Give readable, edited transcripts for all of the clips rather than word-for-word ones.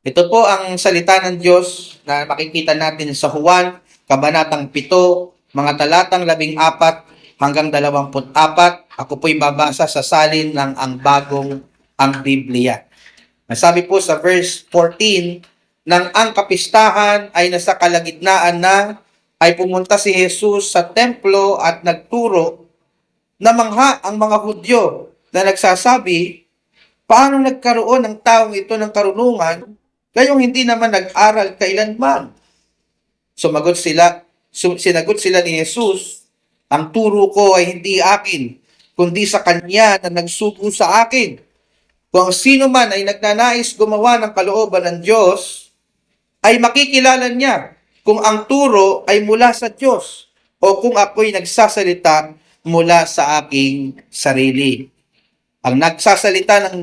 Ito po ang salita ng Diyos na makikita natin sa Juan, Kabanatang 7, mga talatang 14 hanggang 24. Ako po'y babasa sa salin ng ang Biblia. Nasabi po sa verse 14, nang ang kapistahan ay nasa kalagitnaan na, ay pumunta si Jesus sa templo at nagturo. Namangha ang mga Hudyo na nagsasabi, paano nagkaroon ng taong ito ng karunungan, gayong hindi naman nag-aral kailanman? Sinagot sila ni Jesus, ang turo ko ay hindi akin, kundi sa Kanya na nagsugo sa akin. Kung sino man ay nagnanais gumawa ng kalooban ng Diyos, ay makikilala niya kung ang turo ay mula sa Diyos o kung ako'y nagsasalita mula sa aking sarili. Ang nagsasalita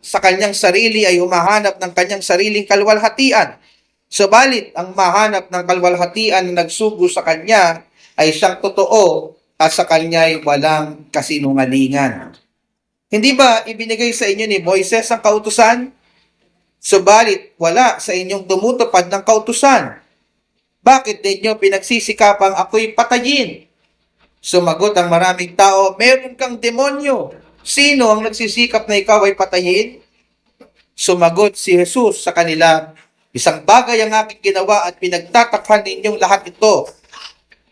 sa kanyang sarili ay humahanap ng kanyang sariling kalwalhatian. Subalit, ang mahanap ng kalwalhatian na nagsugo sa kanya ay siyang totoo at sa kanya ay walang kasinungalingan. Hindi ba ibinigay sa inyo ni Moises ang kautusan? Subalit, wala sa inyong tumutupad ng kautusan. Bakit ninyo pinagsisikapang ako'y patayin? Sumagot ang maraming tao, meron kang demonyo. Sino ang nagsisikap na ikaw ay patayin? Sumagot si Jesus sa kanila, isang bagay ang aking ginawa at pinagtatakhan ninyong lahat ito.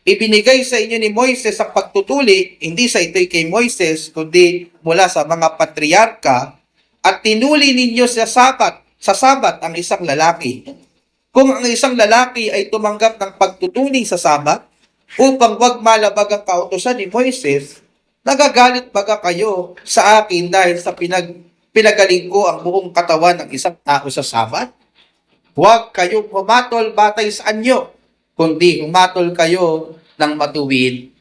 Ibinigay sa inyo ni Moises ang pagtutuli, hindi sa ito'y kay Moises, kundi mula sa mga patriarka, at tinuli ninyo sa sabat ang isang lalaki. Kung ang isang lalaki ay tumanggap ng pagtutuli sa sabat, upang wag malabag ang kautusan ni Moises, nagagalit baga kayo sa akin dahil sa pinagaling ko ang buong katawan ng isang tao sa sabat? Huwag kayong humatol batay sa anyo, kundi humatol kayo ng matuwid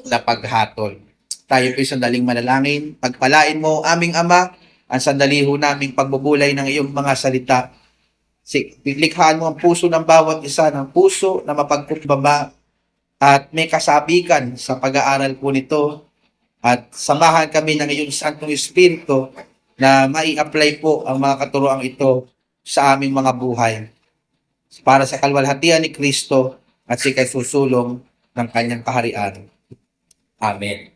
na paghatol. Tayo po'y sandaling manalangin. Pagpalain mo, aming Ama, ang sandali ho naming pagbubulay ng iyong mga salita. Likhaan mo ang puso ng bawat isa ng puso na mapagkumbaba at may kasabikan sa pag-aaral po nito. At samahan kami ng iyong Santong Espiritu na mai-apply po ang mga katuroang ito sa aming mga buhay para sa kalwalhatian ni Kristo at sa ikasusulong ng kanyang kaharian. Amen.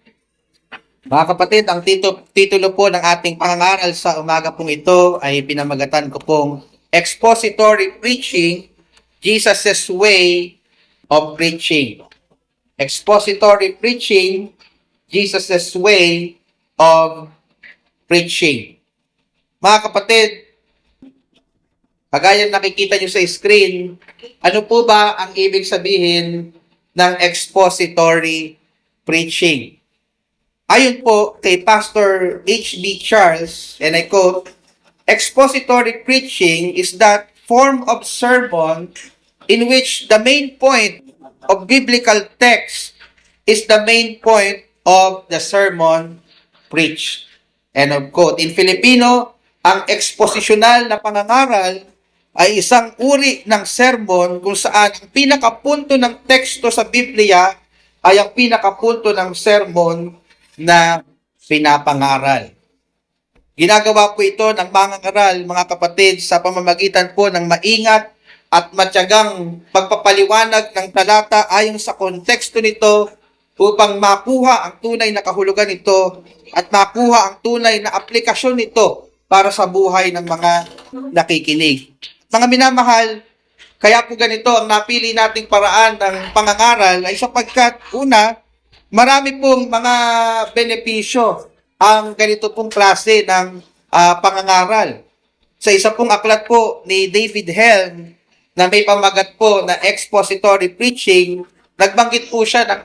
Mga kapatid, ang titulo po ng ating pangangaral sa umaga pong ito ay pinamagatan ko pong Expository Preaching, Jesus' Way of Preaching. Expository Preaching, Jesus' Way of Preaching. Mga kapatid, kagaya nakikita nyo sa screen, ano po ba ang ibig sabihin ng expository preaching? Ayon po kay Pastor H.B. Charles, and I quote, expository preaching is that form of sermon in which the main point of biblical text is the main point of the sermon preached. End of quote. In Filipino, ang expositional na pangangaral ay isang uri ng sermon kung saan ang pinakapunto ng teksto sa Biblia ay ang pinakapunto ng sermon na pinapangaral. Ginagawa po ito ng mga ngaral, mga kapatid, sa pamamagitan po ng maingat at matyagang pagpapaliwanag ng talata ayon sa konteksto nito upang makuha ang tunay na kahulugan nito at makuha ang tunay na aplikasyon nito para sa buhay ng mga nakikinig. Mga minamahal, kaya po ganito ang napili nating paraan ng pangangaral ay sapagkat una, marami pong mga benepisyo ang ganito pong klase ng pangangaral. Sa isa pong aklat po ni David Helm na may pamagat po na expository preaching, nagbanggit po siya ng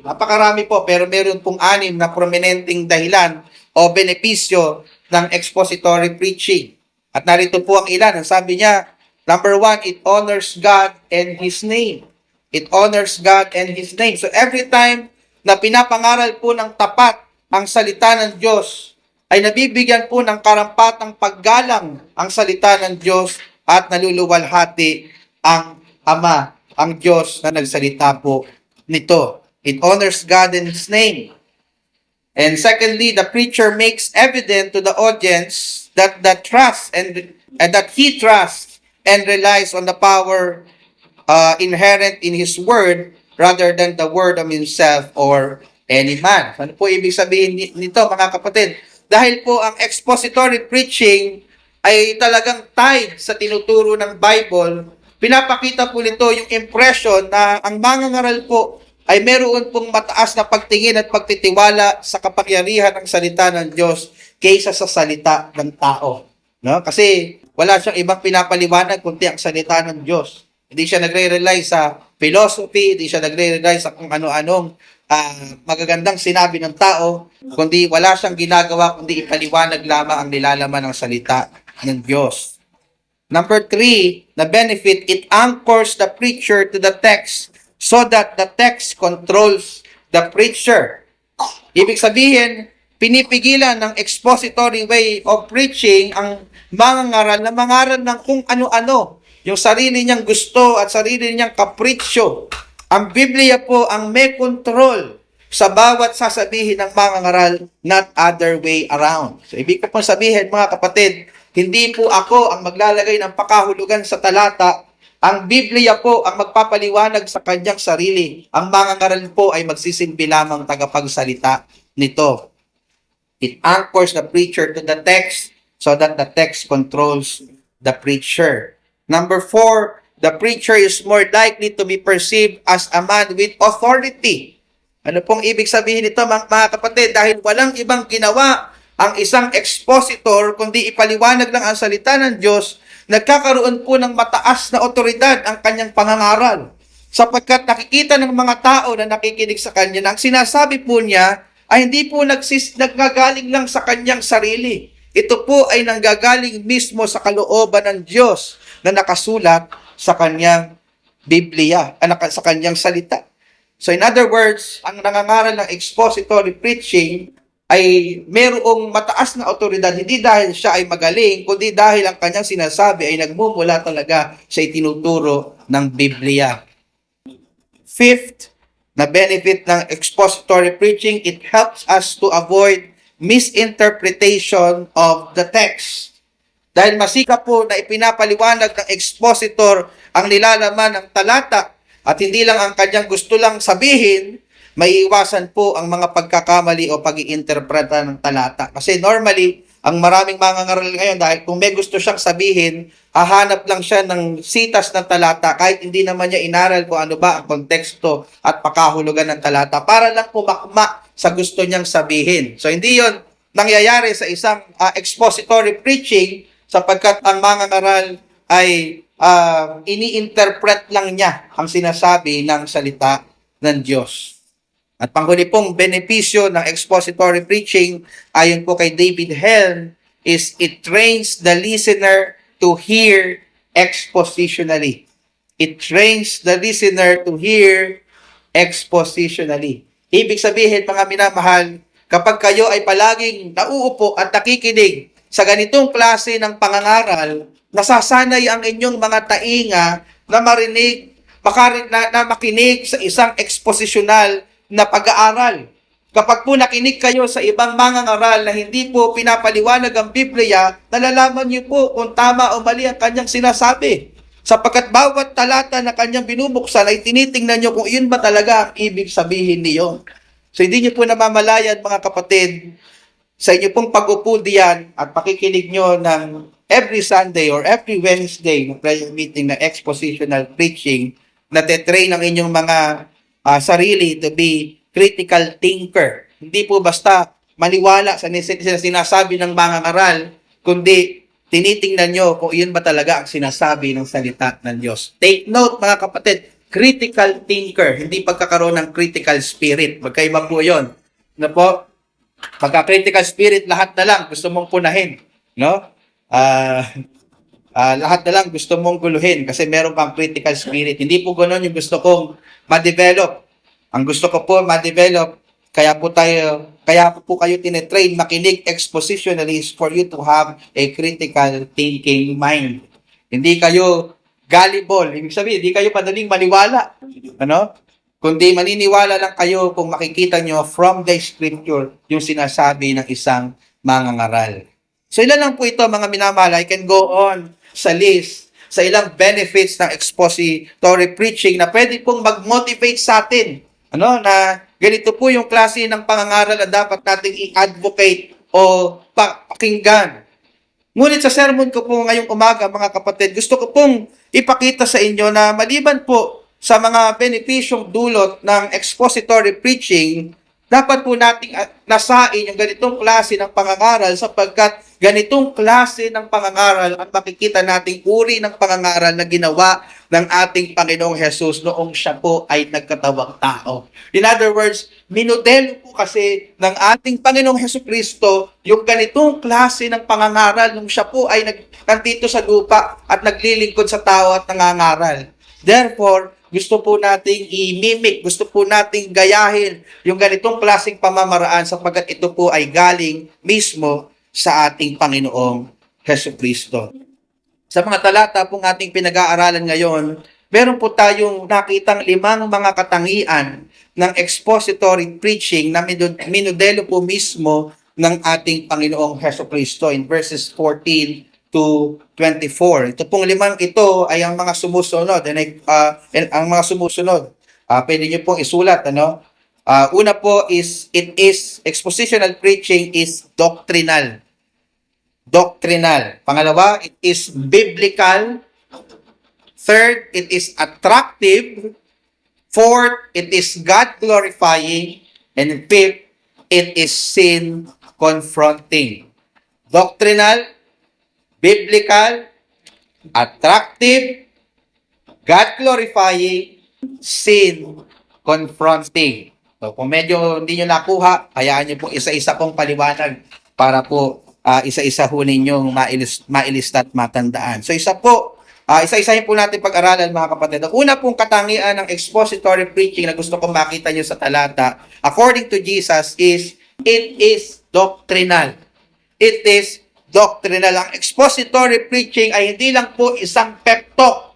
6. Napakarami po, pero meron pong 6 na prominenteng dahilan o benepisyo ng expository preaching. At narito po ang ilan. Ang sabi niya, number 1, it honors God and His name. It honors God and His name. So every time na pinapangaral po ng tapat ang salita ng Diyos, ay nabibigyan po ng karampatang paggalang ang salita ng Diyos at naluluwalhati ang Ama, ang Diyos na nagsalita po nito. It honors God and His name. And secondly, the preacher makes evident to the audience that the trust and and that he trusts and relies on the power inherent in His Word rather than the word of himself or any man. Ano po ibig sabihin nito, mga kapatid? Dahil po ang expository preaching ay talagang tied sa tinuturo ng Bible, pinapakita po nito yung impression na ang mangangaral po ay meron pong mataas na pagtingin at pagtitiwala sa kapangyarihan ng salita ng Diyos kaysa sa salita ng tao. No? Kasi wala siyang ibang pinapaliwanag kundi ang salita ng Diyos. Hindi siya nagre-rely sa philosophy, hindi siya nagre-rely sa kung ano-anong magagandang sinabi ng tao, kundi wala siyang ginagawa kundi ipaliwanag lamang ang nilalaman ng salita ng Diyos. Number 3, the benefit, it anchors the preacher to the text so that the text controls the preacher. Ibig sabihin, pinipigilan ng expository way of preaching ang mangangaral na mangaral ng kung ano-ano, yung sarili niyang gusto at sarili niyang kapritsyo. Ang Biblia po ang may control sa bawat sasabihin ng mangangaral, not other way around. So, ibig ko pong sabihin, mga kapatid, hindi po ako ang maglalagay ng pakahulugan sa talata. Ang Biblia po ang magpapaliwanag sa kanyang sarili. Ang mangangaral po ay magsisilbi lamang tagapagsalita nito. It anchors the preacher to the text so that the text controls the preacher. Number 4, the preacher is more likely to be perceived as a man with authority. Ano pong ibig sabihin nito, mga kapatid? Dahil walang ibang ginawa ang isang expositor, kundi ipaliwanag lang ang salita ng Diyos, nagkakaroon po ng mataas na otoridad ang kanyang pangangaral. Sapagkat nakikita ng mga tao na nakikinig sa kanya, na ang sinasabi po niya ay hindi po naggagaling lang sa kanyang sarili. Ito po ay nanggagaling mismo sa kalooban ng Diyos na nakasulat sa kanyang Biblia, sa kanyang salita. So in other words, ang nangangaral ng expository preaching ay mayroong mataas na otoridad, hindi dahil siya ay magaling, kundi dahil ang kanyang sinasabi ay nagmumula talaga sa itinuturo ng Biblia. Fifth, na benefit ng expository preaching, it helps us to avoid misinterpretation of the text. Dahil masikap po na ipinapaliwanag ng expositor ang nilalaman ng talata at hindi lang ang kanyang gusto lang sabihin, may iwasan po ang mga pagkakamali o pag-iinterpreta ng talata. Kasi normally, ang maraming mangangaral ngayon, dahil kung may gusto siyang sabihin, hahanap lang siya ng sitas ng talata kahit hindi naman niya inaral kung ano ba ang konteksto at pakahulugan ng talata para lang pumakma sa gusto niyang sabihin. So, hindi yon nangyayari sa isang expository preaching sapagkat ang mangangaral ay ini-interpret lang niya ang sinasabi ng salita ng Diyos. At panghuli pong benepisyo ng expository preaching, ayon po kay David Helm, is it trains the listener to hear expositionally. It trains the listener to hear expositionally. Ibig sabihin, mga minamahal, kapag kayo ay palaging nauupo at nakikinig sa ganitong klase ng pangangaral, nasasanay ang inyong mga tainga na marinig, na makinig sa isang expositional na pag-aaral. Kapag po nakinig kayo sa ibang mangangaral na hindi po pinapaliwanag ang Biblia, nalalaman niyo po kung tama o mali ang kanyang sinasabi. Sapagkat bawat talata na kanyang binubuksan ay tinitingnan niyo kung iyon ba talaga ang ibig sabihin niyo. So hindi niyo po namamalayan, mga kapatid, sa inyo pong pag-upo diyan at pakikinig niyo ng every Sunday or every Wednesday ng prayer meeting na expositional preaching, na te-train ang inyong mga sarili to be critical thinker. Hindi po basta maniwala sa sinasabi ng mga ngaral, kundi tinitingnan nyo kung iyon ba talaga ang sinasabi ng salita ng Diyos. Take note, mga kapatid, critical thinker, hindi pagkakaroon ng critical spirit. Magkaiba po yun. No po? Pagka-critical spirit, lahat na lang gusto mong punahin. No? Lahat na lang gusto mong guluhin kasi meron pang critical spirit. Hindi po ganoon yung gusto kong ma-develop. Ang gusto ko po ma-develop, kaya po kayo tinetrain makinig expositionally is for you to have a critical thinking mind. Hindi kayo gullible. Ibig sabihin, hindi kayo padaling maniwala. Ano? Kundi maniniwala lang kayo kung makikita nyo from the scripture yung sinasabi ng isang mangangaral. So ilan lang po ito mga minamahal. I can go on sa list sa ilang benefits ng expository preaching na pwede pong mag-motivate sa atin. Na ganito po yung klase ng pangangaral na dapat nating i-advocate o pakinggan. Ngunit sa sermon ko po ngayong umaga, mga kapatid, gusto ko pong ipakita sa inyo na maliban po sa mga benepisyong dulot ng expository preaching, dapat po nating nasain yung ganitong klase ng pangangaral sapagkat ganitong klase ng pangangaral ang makikita nating uri ng pangangaral na ginawa ng ating Panginoong Jesus noong siya po ay nagkatawang tao. In other words, minodelo po kasi ng ating Panginoong Jesucristo yung ganitong klase ng pangangaral nung siya po ay nandito sa lupa at naglilingkod sa tao at nangangaral. Therefore, gusto po nating i-mimic, gusto po nating gayahin yung ganitong klaseng pamamaraan sapagkat ito po ay galing mismo sa ating Panginoong Jesucristo. Sa mga talata pong ating pinag-aaralan ngayon, meron po tayong nakitang 5 mga katangian ng expository preaching na minodelo po mismo ng ating Panginoong Jesucristo in verses 14 to 24. Ito pong 5 ito ay ang mga sumusunod. Ang mga sumusunod, pwede nyo pong isulat. Una po is, expositional preaching is doctrinal. Doctrinal. Pangalawa, it is biblical. Third, it is attractive. Fourth, it is God-glorifying. And fifth, it is sin-confronting. Doctrinal, biblical, attractive, God-glorifying, sin-confronting. So, kung medyo hindi nyo nakuha, hayaan nyo po isa-isa pong paliwanag para po isa-isa ho ninyong mailista at matandaan. So, isa-isahin po natin pag-aralan mga kapatid. Ang una pong katangian ng expository preaching na gusto kong makita nyo sa talata, according to Jesus, is it is doctrinal. It is doctrinal. Ang expository preaching ay hindi lang po isang pep talk.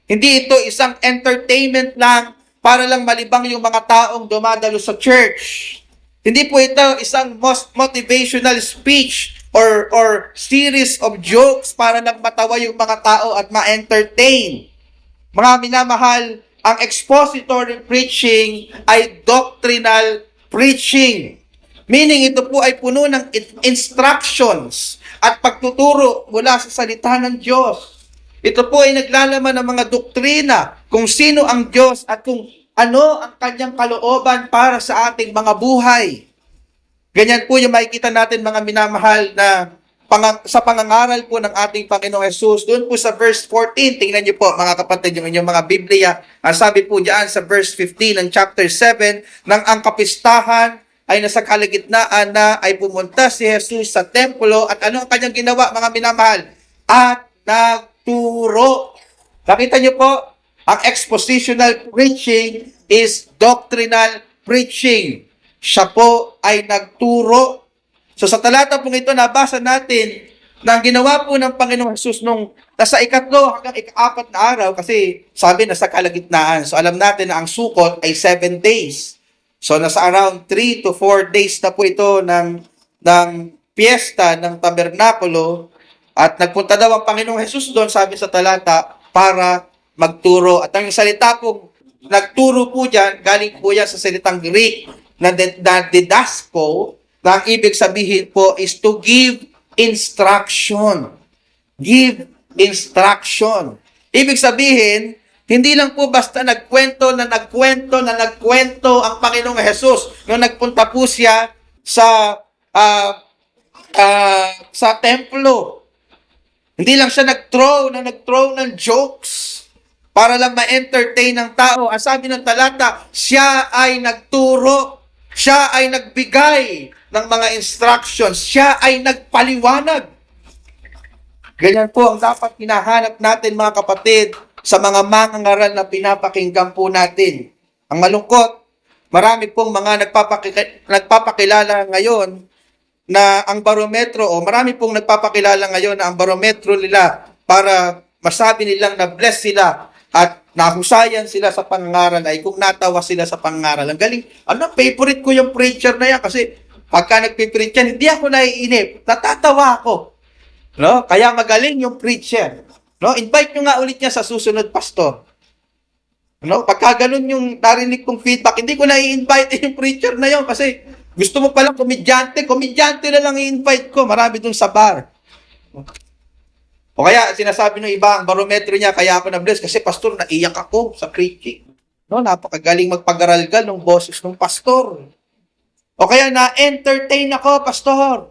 Hindi ito isang entertainment lang para lang malibang yung mga taong dumadalo sa church. Hindi po ito isang most motivational speech or series of jokes para lang matawa yung mga tao at ma-entertain. Mga minamahal, ang expository preaching ay doctrinal preaching. Meaning ito po ay puno ng instructions at pagtuturo mula sa salita ng Diyos. Ito po ay naglalaman ng mga doktrina kung sino ang Diyos at kung ano ang kanyang kalooban para sa ating mga buhay. Ganyan po yung makikita natin mga minamahal na sa pangangaral po ng ating Panginoong Jesus. Doon po sa verse 14, tingnan niyo po mga kapatid yung inyong mga Biblia. Ang sabi po diyan sa verse 15 ng chapter 7, nang ang kapistahan ay nasa kalagitnaan na ay pumunta si Jesus sa templo at ano ang kanyang ginawa mga minamahal? At nagturo. Nakita niyo po, ang expositional preaching is doctrinal preaching. Siya po ay nagturo. So sa talata pong ito, nabasa natin na ang ginawa po ng Panginoong Jesus nung nasa 3 hanggang 4 na araw kasi sabi nasa kalagitnaan. So alam natin na ang sukot ay 7 days. So nasa around 3 to 4 days na po ito ng piyesta ng tabernakulo at nagpunta daw ang Panginoong Jesus doon, sabi sa talata, para magturo. At ang salita po, nagturo po dyan, galing po yan sa salitang Greek na didasko, na ang ibig sabihin po is to give instruction. Give instruction. Ibig sabihin, hindi lang po basta nagkwento ang Panginoong Jesus nung nagpunta po siya sa templo. Hindi lang siya nag-throw ng jokes para lang ma-entertain ng tao. Ang sabi ng talata, siya ay nagturo, siya ay nagbigay ng mga instructions, siya ay nagpaliwanag. Ganyan po ang dapat hinahanap natin mga kapatid sa mga mangangaral na pinapakinggan po natin. Ang malungkot, marami pong mga nagpapakilala ngayon na ang barometro o marami pong nagpapakilala ngayon na ang barometro nila para masabi nilang na bless sila at nahusayan sila sa pangangaral ay kung natawa sila sa pangangaral. Ang galing. Favorite ko yung preacher na yan kasi pagka nagpipreach yan, hindi ako naiinip. Natatawa ako. No? Kaya magaling yung preacher. No? Invite nyo nga ulit niya sa susunod, pastor. No? Pagka ganun yung narinig kong feedback, hindi ko na i-invite yung preacher na yon kasi gusto mo palang komedyante na lang i-invite ko. Marami dun sa bar. O kaya, sinasabi ng iba, ang barometro niya, kaya ako na-bless kasi pastor, naiyak ako sa preaching. No, napakagaling magpag-aralgal ng boses ng pastor. O kaya, na-entertain ako, pastor.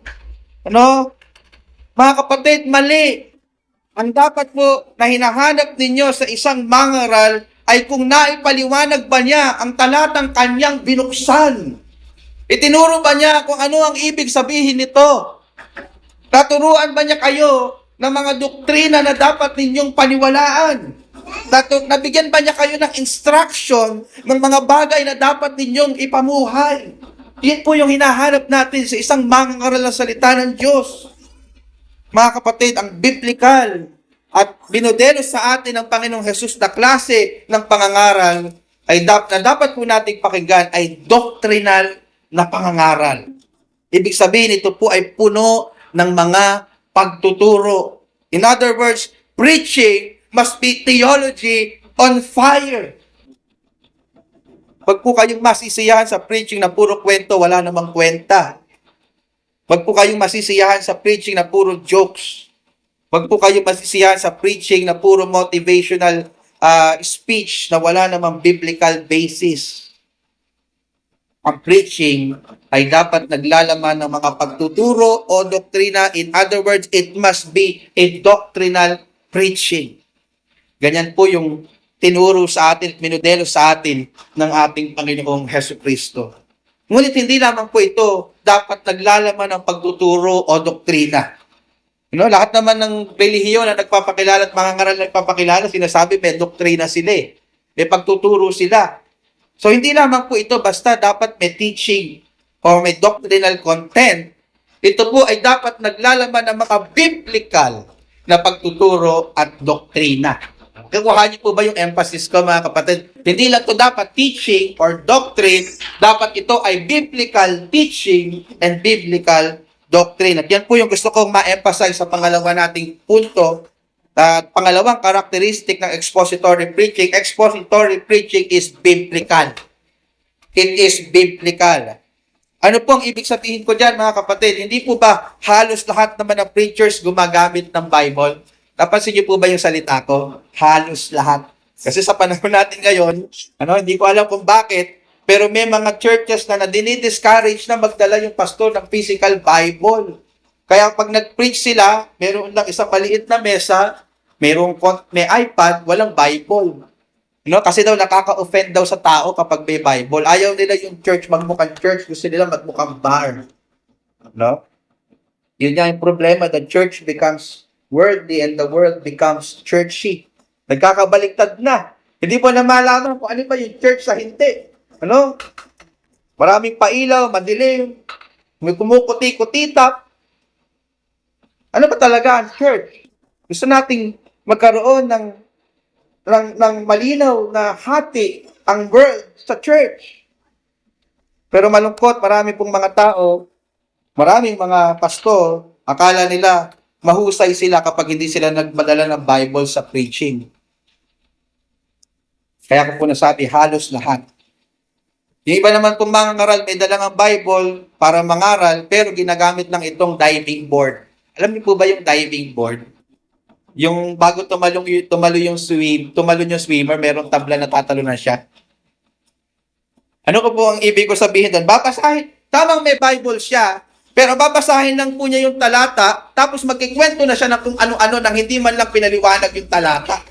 Ano? Mga kapatid, mali. Ang dapat po na hinahanap ninyo sa isang mangaral ay kung naipaliwanag ba niya ang talatang kanyang binuksan. Itinuro ba niya kung ano ang ibig sabihin nito? Naturuan ba niya kayo ng mga doktrina na dapat ninyong paniwalaan? Nabigyan ba niya kayo ng instruction ng mga bagay na dapat ninyong ipamuhay? Yan po yung hinahanap natin sa isang mangangaral ng salita ng Diyos. Mga kapatid, ang biblical at binodelo sa atin ng Panginoong Jesus na klase ng pangangaral ay na dapat po nating pakinggan ay doctrinal na pangangaral. Ibig sabihin, ito po ay puno ng mga pagtuturo. In other words, preaching must be theology on fire. Wag po kayong masisiyahan sa preaching na puro kwento, wala namang kwenta. Wag po kayong masisiyahan sa preaching na puro jokes. Wag po kayong masisiyahan sa preaching na puro motivational speech na wala namang biblical basis. Ang preaching ay dapat naglalaman ng mga pagtuturo o doktrina. In other words, it must be a doctrinal preaching. Ganyan po yung tinuro sa atin, minodelo sa atin ng ating Panginoong Hesukristo. Ngunit hindi lamang po ito dapat naglalaman ng pagtuturo o doktrina. Lahat naman ng relihiyon na nagpapakilala at mga ngaral na nagpapakilala, sinasabi may doktrina sila eh. May pagtuturo sila. So, hindi lamang po ito basta dapat may teaching o may doctrinal content. Ito po ay dapat naglalaman ng mga biblical na pagtuturo at doktrina. Kukuha niyo po ba yung emphasis ko, mga kapatid? Hindi lang ito dapat teaching or doctrine. Dapat ito ay biblical teaching and biblical doctrine. At yan po yung gusto kong ma-emphasize sa pangalawa nating punto. At pangalawang characteristic ng expository preaching. Expository preaching is biblical. It is biblical. Ano po ang ibig sabihin ko dyan, mga kapatid? Hindi po ba halos lahat naman ng preachers gumagamit ng Bible? Napansin niyo po ba yung salita ko? Halos lahat. Kasi sa panahon natin ngayon, hindi ko alam kung bakit, pero may mga churches na dinidiscourage na magdala yung pastor ng physical Bible. Kaya pag nag-preach sila, meron lang isang maliit na mesa, may iPad, walang Bible. Kasi daw nakaka-offend daw sa tao kapag may Bible. Ayaw nila yung church magmukhang church, gusto nila magmukhang bar. Yun nga yung problema, the church becomes worldly and the world becomes churchy. Nagkakabaliktad na. Hindi po na malaman kung ano ba yung church sa hindi. Maraming pailaw, madilim, may kumukuti-kutitap. Ano ba talaga ang church? Gusto nating magkaroon ng malinaw na hati ang world sa church. Pero malungkot, marami pong mga tao, maraming mga pastor, akala nila mahusay sila kapag hindi sila nagmadala ng Bible sa preaching. Kaya ko po nasabi, halos lahat. Yung iba naman pong mga ngaral, may dalang ang Bible para mangaral, pero ginagamit lang itong diving board. Alam niyo po ba yung diving board? Yung bago tumalo yung swimmer, merong tabla na tatalunan siya. Ano ko po ang ibig ko sabihin doon? Babasahin, tamang may Bible siya, pero babasahin lang po niya yung talata, tapos magkikwento na siya ng kung ano-ano nang hindi man lang pinaliwanag yung talata.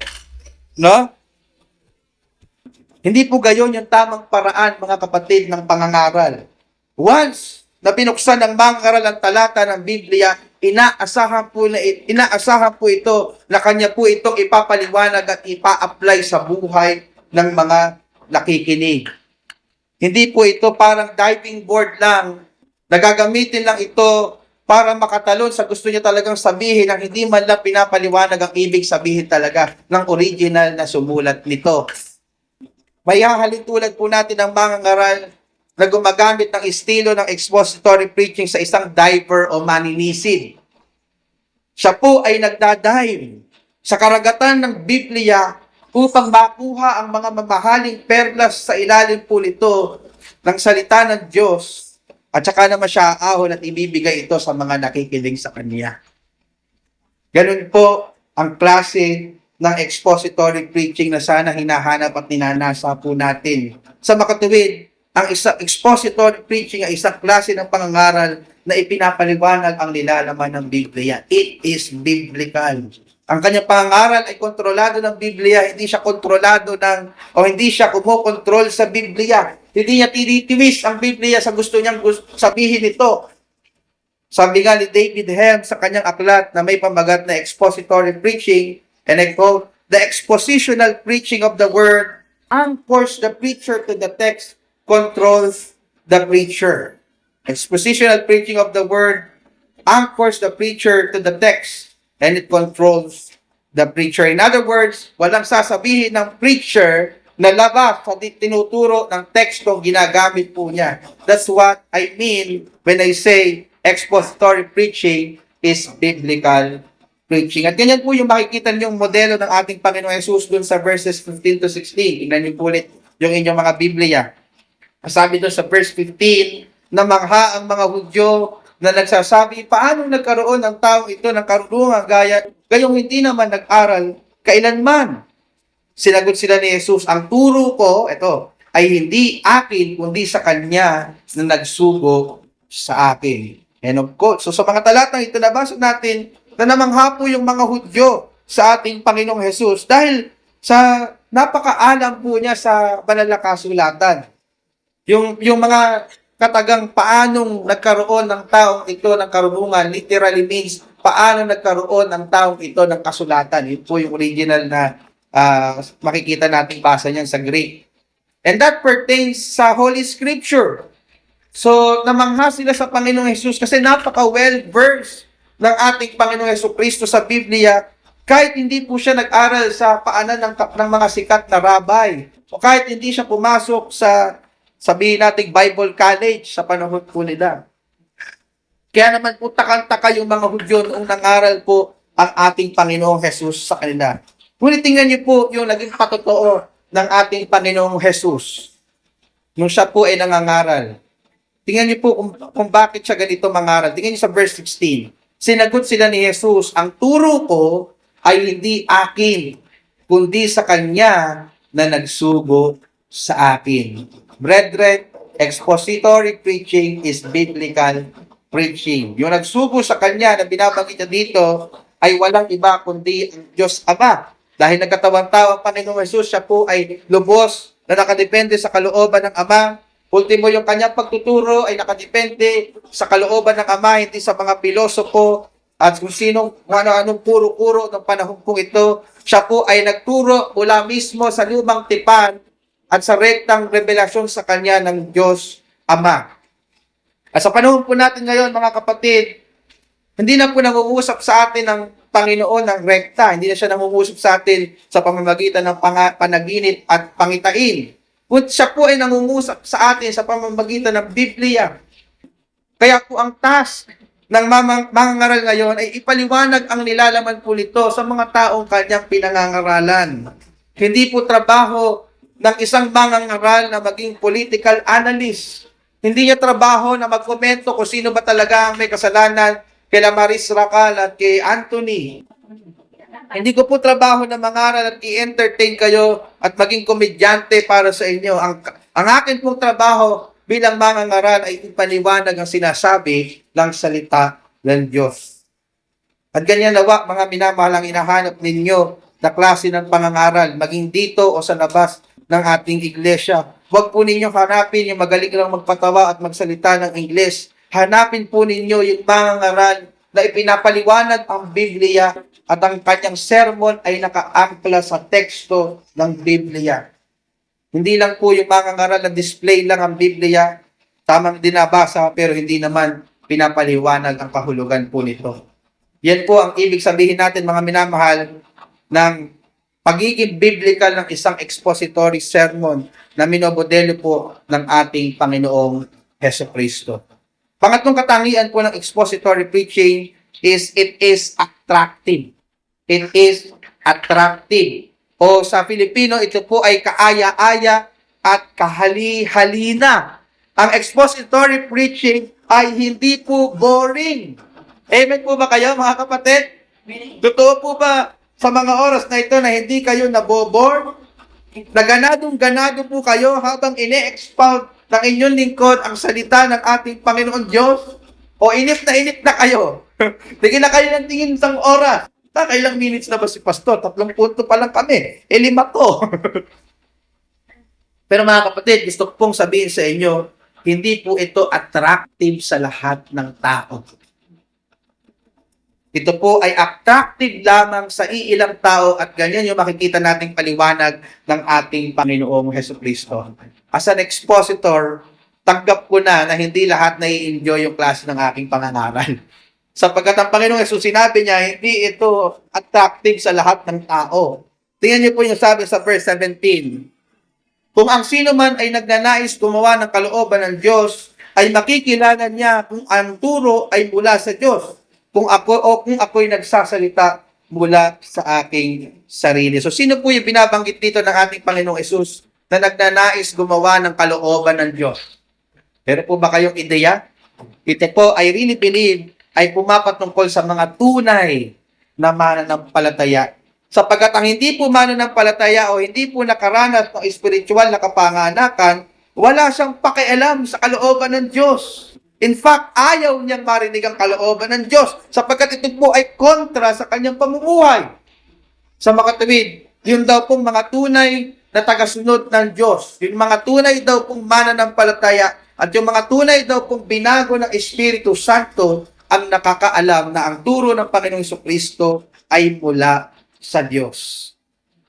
Hindi po gayon yung tamang paraan, mga kapatid, ng pangangaral. Once na binuksan ng mangangaral ang talata ng Biblia, inaasahan po ito na kanya po itong ipapaliwanag at ipa-apply sa buhay ng mga nakikinig. Hindi po ito parang diving board lang. Nagagamitin lang ito para makatalon sa gusto niya talagang sabihin ang hindi man lang pinapaliwanag ang ibig sabihin talaga ng original na sumulat nito. May hahalin tulad po natin ng mga ngaral na gumagamit ng estilo ng expository preaching sa isang diver o maninisid. Siya po ay nagdadive sa karagatan ng Biblia upang makuha ang mga mamahaling perlas sa ilalim po nito ng salita ng Diyos, at saka naman siya aahon at ibibigay ito sa mga nakikinig sa Kanya. Ganun po ang klase ng expository preaching na sana hinahanap at ninanasa po natin. Sa makatuwid, ang expository preaching ay isang klase ng pangangaral na ipinapaliwanag ang nilalaman ng Biblia. It is biblical. Ang kanyang pangangaral ay kontrolado ng Biblia, hindi siya kontrolado hindi siya kumokontrol sa Biblia. Hindi niya tinitiwis ang Biblia sa gusto niyang sabihin ito. Sabi nga ni David Helm sa kanyang aklat na may pamagat na expository preaching, and I quote, "The expositional preaching of the word anchors the preacher to the text, controls the preacher." Expositional preaching of the word anchors the preacher to the text, and it controls the preacher. In other words, walang sasabihin ng preacher na labas sa tinuturo ng tekstong ginagamit po niya. That's what I mean when I say expository preaching is biblical preaching. At ganyan po yung makikita niyong modelo ng ating Panginoon Jesus dun sa verses 15 to 16. Tingnan niyo po ulit yung inyong mga Biblia. Sabi doon sa verse 15, namangha ang mga Hudyo na nagsasabi, paano nagkaroon ng taong ito ng karunungan gayong hindi naman nag-aral kailanman? Sinagot sila ni Jesus, ang turo ko, ito, ay hindi akin, kundi sa Kanya na nagsugo sa akin. And of course, so sa mga talatang ito, nabasa natin na namangha po yung mga Hudyo sa ating Panginoong Jesus dahil sa napakaalam po niya sa banal na kasulatan. Yung mga katagang paanong nagkaroon ng taong ito ng karunungan, literally means paano nagkaroon ng taong ito ng kasulatan. Yun po yung original na makikita natin basa niyan sa Greek. And that pertains sa Holy Scripture. So, namangha sila sa Panginoong Jesus kasi napaka-well-versed ng ating Panginoong Jesucristo sa Biblia, kahit hindi po siya nag-aral sa paanan ng mga sikat na rabbi, o kahit hindi siya pumasok sa, sabihin natin, Bible College sa panahon po nila. Kaya naman po takang-taka yung mga Hudyo noong nangaral po ang ating Panginoong Jesus sa kanila. Ngunit tingnan niyo po yung naging patotoo ng ating Panginoong Jesus nung siya po ay nangangaral. Tingnan niyo po kung bakit siya ganito mangaral. Tingnan niyo sa verse 16. Sinagot sila ni Jesus, ang turo ko ay hindi akin, kundi sa Kanya na nagsugo sa akin. Brethren, expository preaching is biblical preaching. Yung nagsugo sa Kanya na binabanggit niya dito ay walang iba kundi ang Diyos Ama. Dahil nagkatawang tao ang Panginoong Jesus, siya po ay lubos na nakadepende sa kalooban ng Ama. Ultimo, yung kanyang pagtuturo ay nakadepende sa kalooban ng Ama, hindi sa mga pilosopo at kung ano-anong puro-puro ng panahon po ito. Siya po ay nagturo mula mismo sa lumang tipan at sa rektang revelasyon sa kanya ng Diyos Ama. At sa panahon po natin ngayon, mga kapatid, hindi na po nangungusap sa atin ng Panginoon ng rekta. Hindi na siya nangungusap sa atin sa pamamagitan ng panaginip at pangitain. Siya po ay nangungusap sa atin sa pamamagitan ng Biblia. Kaya po ang task ng mangangaral ngayon ay ipaliwanag ang nilalaman po nito sa mga taong kanyang pinangangaralan. Hindi po trabaho ng isang mangangaral na maging political analyst. Hindi niya trabaho na magkomento kung sino ba talaga ang may kasalanan kay Maris Racal at kay Anthony. Hindi ko po trabaho na mangaral at i-entertain kayo at maging komedyante para sa inyo. Ang akin pong trabaho bilang mangangaral ay ipaliwanag ang sinasabi ng salita ng Diyos. At ganyan nawa, mga minamahalang inahanap ninyo na klase ng pangangaral, maging dito o sa labas ng ating iglesia. Huwag po ninyo hanapin yung magaling lang magpatawa at magsalita ng Ingles. Hanapin po ninyo yung mangangaral na ipinapaliwanag ang Biblia at ang kanyang sermon ay nakaangkla sa teksto ng Biblia. Hindi lang po yung mangangaral na display lang ang Biblia, tamang dinabasa pero hindi naman pinapaliwanag ang kahulugan po nito. Yan po ang ibig sabihin natin, mga minamahal, ng pagiging biblical ng isang expository sermon na minomodelo po ng ating Panginoong Jesucristo. Pangatlong katangian po ng expository preaching is it is attractive. It is attractive. O sa Filipino, ito po ay kaaya-aya at kahali-halina. Ang expository preaching ay hindi po boring. Amen po ba kayo, mga kapatid? Totoo po ba sa mga oras na ito na hindi kayo nabobore? Na ganadong-ganado po kayo habang ine-expound ng inyong lingkod ang salita ng ating Panginoon Diyos? O inip na kayo? Tingin na kayo ng tingin isang oras. Kailang minutes na ba si Pastor? 3 punto pa lang kami. 5 to. Pero mga kapatid, gusto ko pong sabihin sa inyo, hindi po ito attractive sa lahat ng tao. Ito po ay attractive lamang sa iilang tao at ganyan yung makikita nating paliwanag ng ating Panginoong Hesukristo. As an expositor, tanggap ko na hindi lahat nai-enjoy yung klase ng aking pangangaral. Sapagkat ang Panginoong Jesus sinabi niya, hindi ito attractive sa lahat ng tao. Tingnan niyo po yung sabi sa verse 17. Kung ang sino man ay nagnanais gumawa ng kalooban ng Diyos, ay makikilala niya kung ang turo ay mula sa Diyos. Kung ako'y nagsasalita mula sa aking sarili. So, sino po yung binabanggit dito ng ating Panginoong Jesus na nagnanais gumawa ng kalooban ng Diyos? Pero po ba kayong ideya? Ito po, I really believe, ay pumapatungkol sa mga tunay na mananampalataya. Sapagkat ang hindi po mananampalataya o hindi po nakaranas ng spiritual na kapanganakan, wala siyang pakialam sa kalooban ng Diyos. In fact, ayaw niyang marinig ang kalooban ng Diyos sapagkat ito po ay kontra sa kanyang pamumuhay. Sa makatuwid, yun daw pong mga tunay na tagasunod ng Diyos. Yung mga tunay daw pong mananampalataya at yung mga tunay daw pong binago ng Espiritu Santo ang nakakaalam na ang turo ng Panginoong Jesucristo ay mula sa Diyos.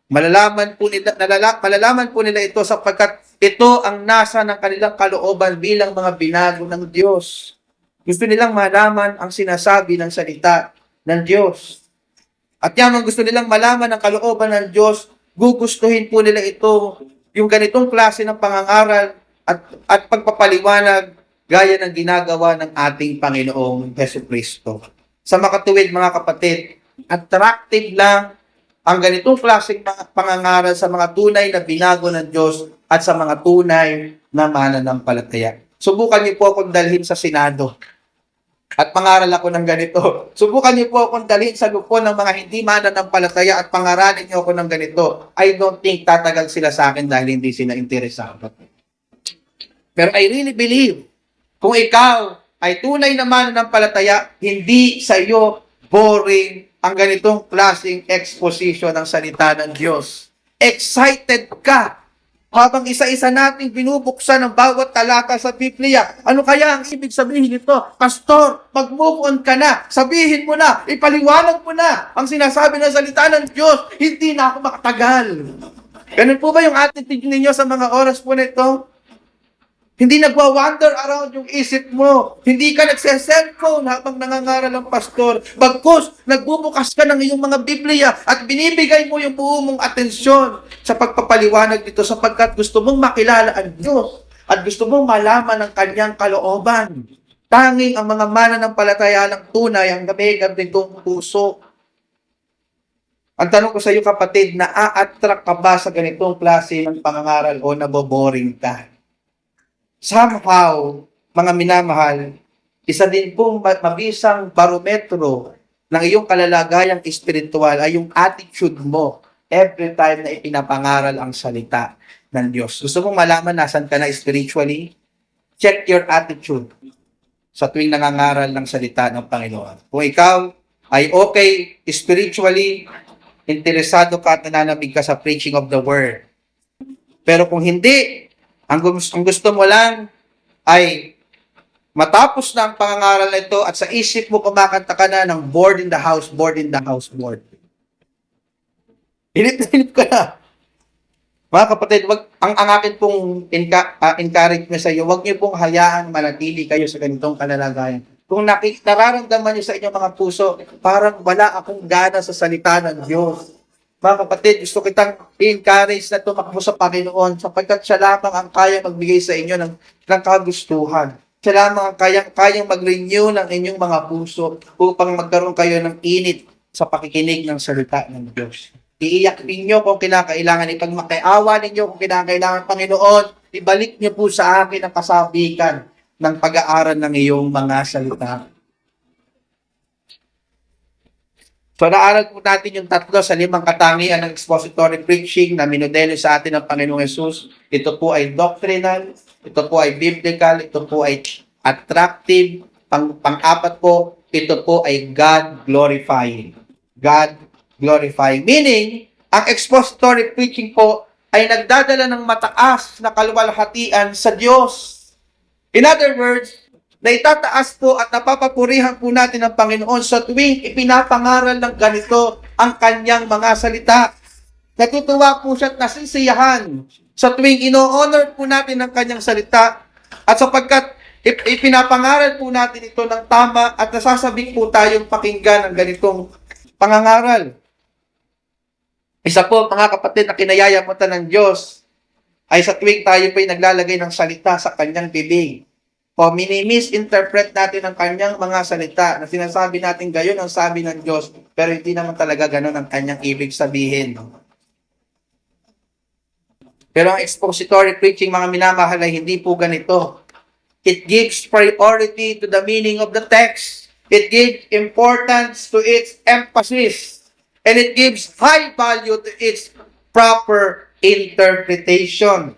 Malalaman po nila ito sapagkat ito ang nasa ng kanilang kalooban bilang mga binago ng Diyos. Gusto nilang malaman ang sinasabi ng salita ng Diyos. At yan ang gusto nilang malaman ang kalooban ng Diyos, gugustuhin po nila ito, yung ganitong klase ng pangangaral at pagpapaliwanag gaya ng ginagawa ng ating Panginoong Jesucristo. Sa makatuwid mga kapatid, attractive lang ang ganitong klaseng pangangaral sa mga tunay na binago ng Diyos at sa mga tunay na mananampalataya. Subukan niyo po akong dalhin sa Senado at pangaral ako ng ganito. Subukan niyo po akong dalhin sa grupo ng mga hindi mananampalataya at pangaralin niyo ako ng ganito. I don't think tatagal sila sa akin dahil hindi sila interesado. Pero I really believe, kung ikaw ay tunay na mananampalataya, hindi sa iyo boring ang ganitong klaseng exposition ng salita ng Diyos. Excited ka habang isa-isa nating binubuksan ang bawat talata sa Biblia. Ano kaya ang ibig sabihin nito? Pastor, mag-move on ka na. Sabihin mo na, ipaliwanag mo na ang sinasabi ng salita ng Diyos. Hindi na ako makatagal. Ganun po ba yung attitude ninyo sa mga oras po nito? Hindi nagwa-wander around yung isip mo. Hindi ka nagse-cellphone habang nangangaral ang pastor. Bagkus, nagbubukas ka ng iyong mga Biblia at binibigay mo yung buo mong atensyon sa pagpapaliwanag dito sapagkat gusto mong makilala ang Diyos at gusto mong malaman ang kanyang kalooban. Tanging ang mga mananampalataya ng tunay ang gamigam nitong puso. Ang tanong ko sa iyo kapatid, na-attract ka ba sa ganitong klase ng pangangaral o naboboring ka? Somehow, mga minamahal, isa din pong mabisang barometro ng iyong kalalagayang espiritual ay yung attitude mo every time na ipinapangaral ang salita ng Diyos. Gusto mong malaman nasan ka na spiritually? Check your attitude sa tuwing nangangaral ng salita ng Panginoon. Kung ikaw ay okay spiritually, interesado ka at nananabig ka sa preaching of the word. Pero kung hindi, ang gusto mo lang ay matapos na ang pangangaral na ito at sa isip mo kumakanta ka na ng board in the house, board in the house, board. Hilip ka na. Mga kapatid, ang akin pong encouragement sa iyo, wag niyo pong hayaan manatili kayo sa ganitong kalalagayan. Kung nararamdaman niyo sa inyong mga puso, parang wala akong gana sa salita ng Diyos. Mga kapatid, gusto kitang i-encourage na tumakbo sa Panginoon sapagkat siya lamang ang kaya magbigay sa inyo ng kagustuhan. Siya lamang ang kayang mag-renew ng inyong mga puso upang magkaroon kayo ng init sa pakikinig ng salita ng Diyos. Iiyak ninyo kung kinakailangan, ipagmakaawa ninyo kung kinakailangan, Panginoon, ibalik niyo po sa akin ang kasabikan ng pag-aaral ng iyong mga salita. So, naaral po natin yung 3 sa 5 katangian ng expository preaching na minodelo sa atin ng Panginoong Yesus. Ito po ay doctrinal, ito po ay biblical, ito po ay attractive. Pang-apat po, ito po ay God-glorifying. God-glorifying. Meaning, ang expository preaching po ay nagdadala ng mataas na kaluwalhatian sa Diyos. In other words, na itataas po at napapapurihan po natin ang Panginoon sa tuwing ipinapangaral ng ganito ang kanyang mga salita. Natutuwa po siya at nasisiyahan sa tuwing ino-honor po natin ang kanyang salita at sapagkat ipinapangaral po natin ito ng tama at nasasabing po tayong pakinggan ang ganitong pangangaral. Isa po, mga kapatid, na kinayayamutan ng Diyos ay sa tuwing tayo po'y naglalagay ng salita sa kanyang bibig. O minimisinterpret natin ang kanyang mga salita na sinasabi natin gayon ang sabi ng Diyos, pero hindi naman talaga ganon ang kanyang ibig sabihin. Pero ang expository preaching, mga minamahal, ay hindi po ganito. It gives priority to the meaning of the text. It gives importance to its emphasis. And it gives high value to its proper interpretation.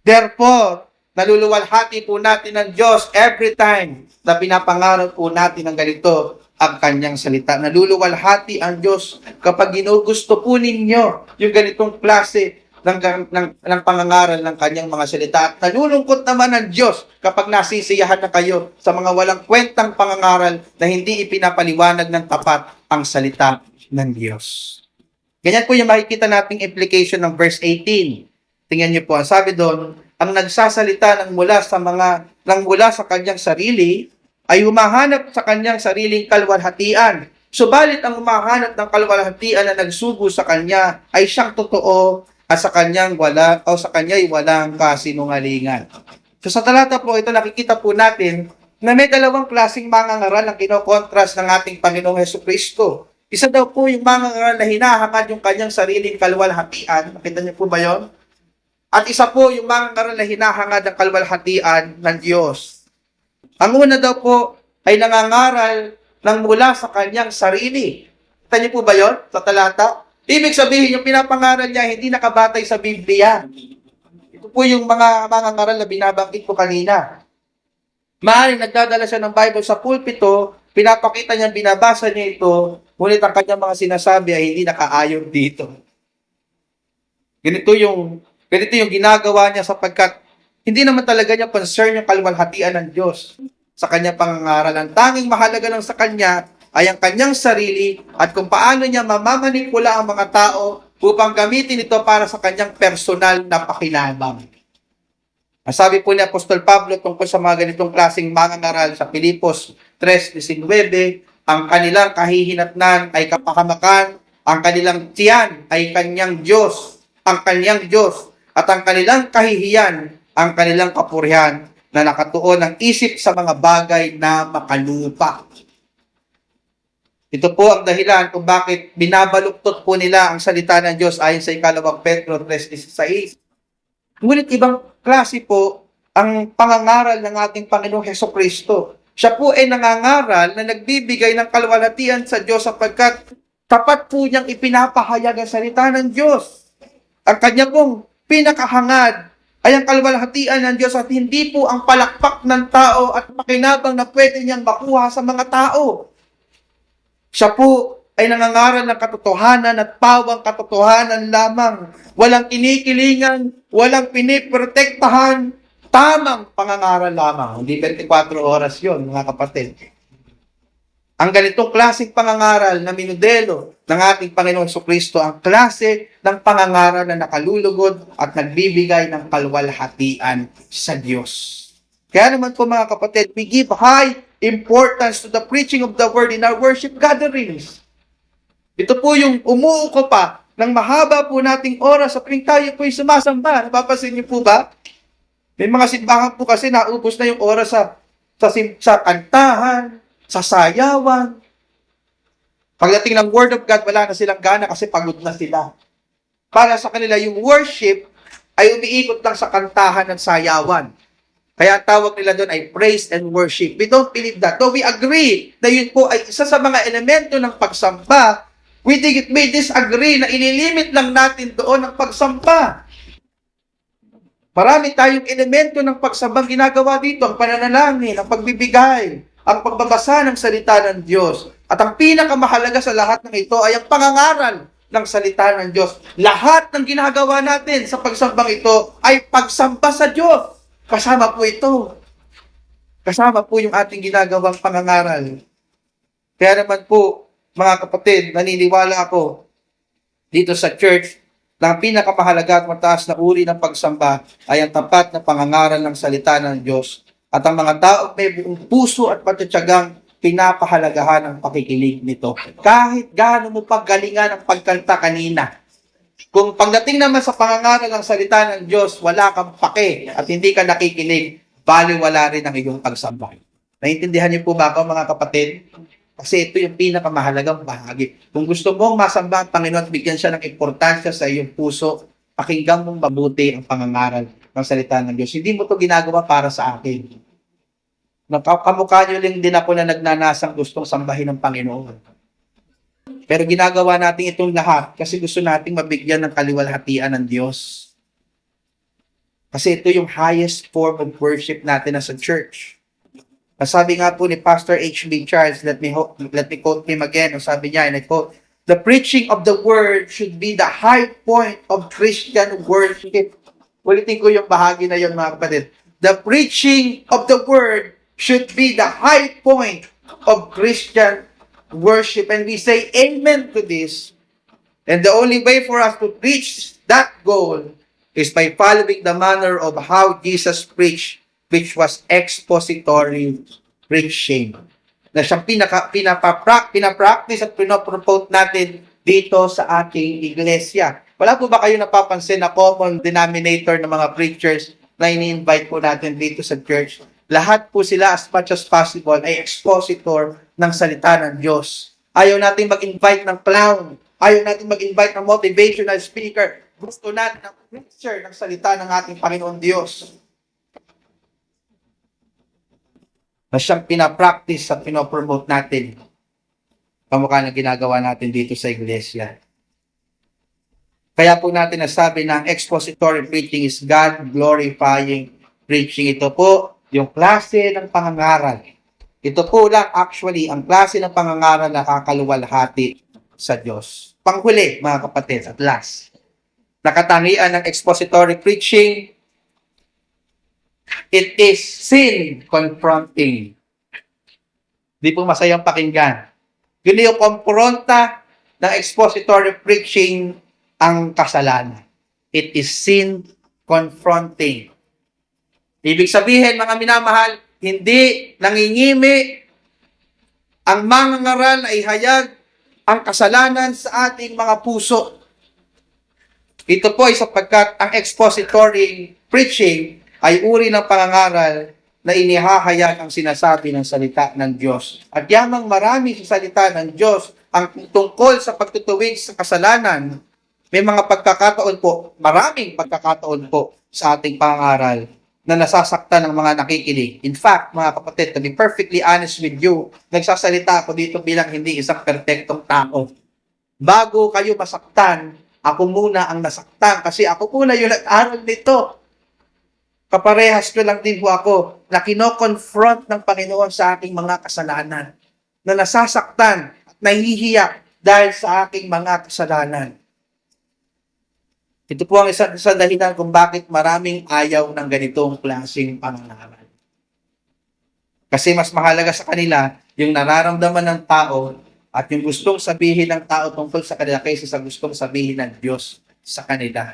Therefore, naluluwalhati po natin ng Diyos every time na pinapangarap po natin ng ganito ang kanyang salita. Naluluwalhati ang Diyos kapag ginugusto po ninyo yung ganitong klase ng pangangaral ng kanyang mga salita. At nalulungkot naman ang Diyos kapag nasisiyahan na kayo sa mga walang kwentang pangangaral na hindi ipinapaliwanag ng tapat ang salita ng Diyos. Ganyan po yung makikita nating implication ng verse 18. Tingnan niyo po, ang sabi doon, ang nagsasalita ng mula sa kanyang sarili ay humahanap sa kanyang sariling kalwalhatian. Subalit ang humahanap ng kalwalhatian na nagsugo sa kanya ay siyang totoo at sa kanya'y walang kasinungalingan. So sa talata po ito, nakikita po natin na may dalawang klaseng mangangaral na kinokontrast ng ating Panginoong Hesukristo. Isa daw po yung mangangaral na hinahangad yung kanyang sariling kalwalhatian. Nakita niyo po ba yon? At isa po yung mangangaral na hinahangad ng kalwalhatian ng Diyos. Ang una daw po ay nangangaral ng mula sa kanyang sarili. Kita niyo po ba yon sa talata? Ibig sabihin, yung pinapangaral niya hindi nakabatay sa Biblia. Ito po yung mga mangangaral na binabanggit ko kanina. Maaaring nagdadala siya ng Bible sa pulpito, pinapakita niya, binabasa niya ito, ngunit ang kanyang mga sinasabi ay hindi nakaayon dito. Ganito yung ginagawa niya sapagkat hindi naman talaga niya concern yung kalwalhatian ng Diyos sa kanyang pangangaral. Ang tanging mahalaga lang sa kanya ay ang kanyang sarili at kung paano niya mamamanipula ang mga tao upang gamitin ito para sa kanyang personal na pakinabang. Ang sabi po ni Apostol Pablo tungkol sa mga ganitong klaseng mangangaral sa Filipos 3:19, ang kanilang kahihinatnan ay kapahamakan, ang kanilang tiyan ay kanyang Diyos, ang kanyang Diyos, at ang kanilang kahihiyan, ang kanilang kapurihan na nakatuon ng isip sa mga bagay na makalupa. Ito po ang dahilan kung bakit binabaluktot po nila ang salita ng Diyos ayon sa 2 Pedro 3:16. Ngunit ibang klase po ang pangangaral ng ating Panginoong Hesukristo. Siya po ay nangangaral na nagbibigay ng kalwalhatian sa Diyos sapagkat tapat po niyang ipinapahayag ang salita ng Diyos. Ang kanya pong pinakahangad ay ang kalwalhatian ng Diyos at hindi po ang palakpak ng tao at pakinabang na pwede niyang makuha sa mga tao. Siya po ay nangangaral ng katotohanan at pawang katotohanan lamang. Walang kinikilingan, walang piniprotektahan, tamang pangangaral lamang. Hindi 24 oras yon, mga kapatid. Ang ganitong klaseng pangangaral na minodelo ng ating Panginoong Jesucristo, ang klase ng pangangaral na nakalulugod at nagbibigay ng kalwalhatian sa Diyos. Kaya naman po mga kapatid, we give high importance to the preaching of the word in our worship gatherings. Ito po yung umuuko pa ng mahaba po nating oras sa tuwing tayo po'y sumasamba. Napapansin niyo po ba? May mga simbahan po kasi naubos na yung oras sa kantahan, sa sayawan. Pagdating ng Word of God, wala na silang gana kasi pagod na sila. Para sa kanila, yung worship ay umiikot lang sa kantahan at sayawan. Kaya tawag nila doon ay praise and worship. We don't believe that. Though we agree na yun po ay isa sa mga elemento ng pagsamba, we disagree na inilimit lang natin doon ang pagsamba. Marami tayong elemento ng pagsambang ginagawa dito. Ang pananalangin, ang pagbibigay, ang pagbabasa ng salita ng Diyos. At ang pinakamahalaga sa lahat ng ito ay ang pangangaral ng salita ng Diyos. Lahat ng ginagawa natin sa pagsambang ito ay pagsamba sa Diyos. Kasama po ito. Kasama po yung ating ginagawang pangangaral. Kaya naman po, mga kapatid, naniniwala ako dito sa church na ang pinakamahalaga at mataas na uri ng pagsamba ay ang tapat na pangangaral ng salita ng Diyos. At ang mga tao may buong puso at patutsagang pinapahalagahan ang pakikinig nito. Kahit gaano mo paggalingan ang pagkanta kanina. Kung pagdating naman sa pangangaral ng salita ng Diyos, wala kang pake at hindi ka nakikinig, baliwala rin ang iyong pagsamba. Naintindihan niyo po ba ako, mga kapatid? Kasi ito yung pinakamahalagang bahagi. Kung gusto mong masamba ang Panginoon at bigyan siya ng importansya sa iyong puso, pakinggan mong mabuti ang pangangaral ng salita ng Diyos. Hindi mo ito ginagawa para sa akin. Kamukha nyo din ako na nagnanasang gustong sambahin ng Panginoon. Pero ginagawa natin itong lahat kasi gusto nating mabigyan ng kaliwalhatian ng Diyos. Kasi ito yung highest form of worship natin as a church. Sabi nga po ni Pastor H.B. Charles, let me quote him again. Sabi niya, and I quote, "The preaching of the word should be the high point of Christian worship." Ulitin ko yung bahagi na yun, mga kapatid. The preaching of the word should be the high point of Christian worship. And we say amen to this. And the only way for us to reach that goal is by following the manner of how Jesus preached, which was expository preaching. Na siyang pinapractice at pinopromote natin dito sa ating iglesia. Wala po ba kayo napapansin na common denominator ng mga preachers na ini-invite po natin dito sa church? Lahat po sila as much as possible ay expositor ng salita ng Diyos. Ayaw natin mag-invite ng clown. Ayaw natin mag-invite ng motivational speaker. Gusto natin ng preacher ng salita ng ating Panginoon Diyos. Na siyang pinapractice at pinopromote natin. Kamukha na ginagawa natin dito sa iglesia. Kaya po natin nasabi na ang expository preaching is God-glorifying preaching. Ito po yung klase ng pangangaral. Ito po lang actually ang klase ng pangangaral na kakaluwalhati sa Diyos. Panghuli, mga kapatid, at last. Nakatangian ng expository preaching, it is sin confronting. Di po masayang pakinggan. Yun yung kompronta ng expository preaching ang kasalanan. It is sin confronting. Ibig sabihin, mga minamahal, hindi nangingimi ang mangangaral ay hayag ang kasalanan sa ating mga puso. Ito po ay sapagkat ang expository preaching ay uri ng pangangaral na inihahayag ang sinasabi ng salita ng Diyos. At yamang marami sa salita ng Diyos ang tungkol sa pagtutuwid sa kasalanan, may mga pagkakataon po, maraming pagkakataon po sa ating pangangaral na nasasaktan ng mga nakikinig. In fact, mga kapatid, to be perfectly honest with you, nagsasalita ako dito bilang hindi isang perfectong tao. Bago kayo masaktan, ako muna ang nasaktan kasi ako muna yung nag-aral nito. Kaparehas ko lang din po ako na kino-confront ng Panginoon sa aking mga kasalanan, na nasasaktan at nahihiya dahil sa aking mga kasalanan. Ito po ang isa dahilan kung bakit maraming ayaw ng ganitong klaseng pangangaral. Kasi mas mahalaga sa kanila yung nararamdaman ng tao at yung gustong sabihin ng tao tungkol sa kanila kaysa sa gustong sabihin ng Diyos sa kanila.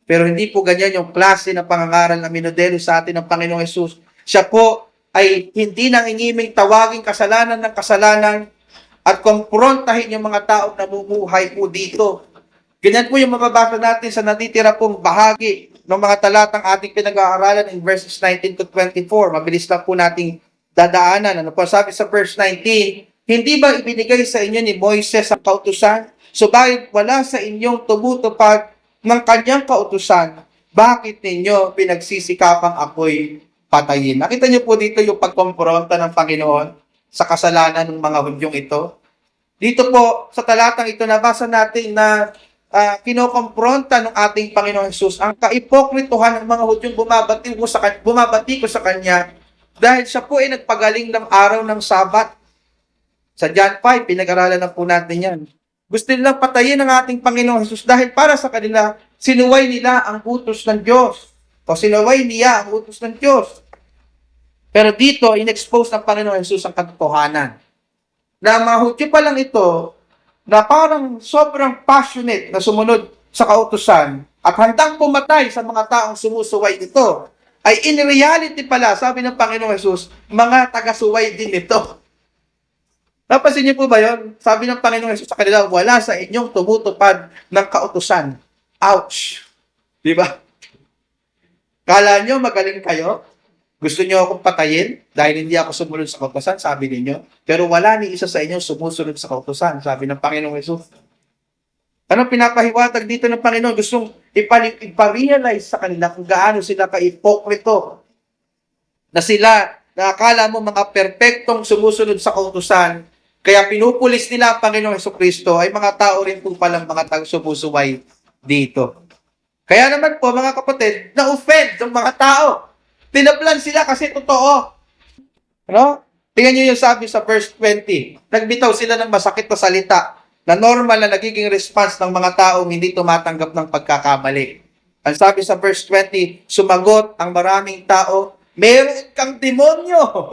Pero hindi po ganyan yung klase ng pangangaral na minodelo sa atin ng Panginoong Hesus. Siya po ay hindi nangingiming tawaging kasalanan ng kasalanan at komprontahin yung mga taong namumuhay po dito. Ganyan po yung mababasa natin sa natitira pong bahagi ng mga talatang ating pinag-aaralan in verses 19 to 24. Mabilis lang po nating dadaanan. Ano po sabi sa verse 19? Hindi ba ibinigay sa inyo ni Moises ang kautusan? Subalit wala sa inyong tumutupad ng kanyang kautusan, bakit ninyo pinagsisikapang ako'y patayin? Nakita niyo po dito yung pagkompronta ng Panginoon sa kasalanan ng mga Hudyong ito. Dito po, sa talatang ito, nabasa natin na kinokompronta ng ating Panginoon Jesus ang kaipokrituhan ng mga Hudyong bumabati ko sa Kanya dahil siya po ay nagpagaling ng araw ng Sabat. Sa John 5, pinag-aralan na po natin yan. Gusto nilang patayin ang ating Panginoon Jesus dahil para sa kanila, sinuway nila ang utos ng Diyos. O sinuway niya ang utos ng Diyos. Pero dito, in-expose ng Panginoon Jesus ang katotohanan. Na mga Hudyo pa lang ito, na parang sobrang passionate na sumunod sa kautusan at handang pumatay sa mga taong sumusuway nito, ay in reality pala, sabi ng Panginoon Jesus, mga taga-suway din ito. Napansin niyo po ba yun? Sabi ng Panginoon Jesus sa kanila, wala sa inyong tumutupad ng kautusan. Ouch! Di ba? Kala nyo magaling kayo? Gusto nyo akong patayin dahil hindi ako sumunod sa kautusan, sabi ninyo. Pero wala ni isa sa inyo sumusunod sa kautusan, sabi ng Panginoong Jesus. Ano pinapahiwatig dito ng Panginoon? Gustong iparealize sa kanila kung gaano sila ka-ipokrito. Na sila, nakakala mo mga perpektong sumusunod sa kautusan, kaya pinupulis nila ang Panginoong Jesucristo ay mga tao rin po palang mga sumusuway dito. Kaya naman po mga kapatid, na-offend ng mga tao. Tinaplan sila kasi totoo. Ano? Tingnan nyo yung sabi sa verse 20. Nagbitaw sila ng masakit na salita na normal na nagiging response ng mga taong hindi tumatanggap ng pagkakamali. Ang sabi sa verse 20, sumagot ang maraming tao, meron kang demonyo.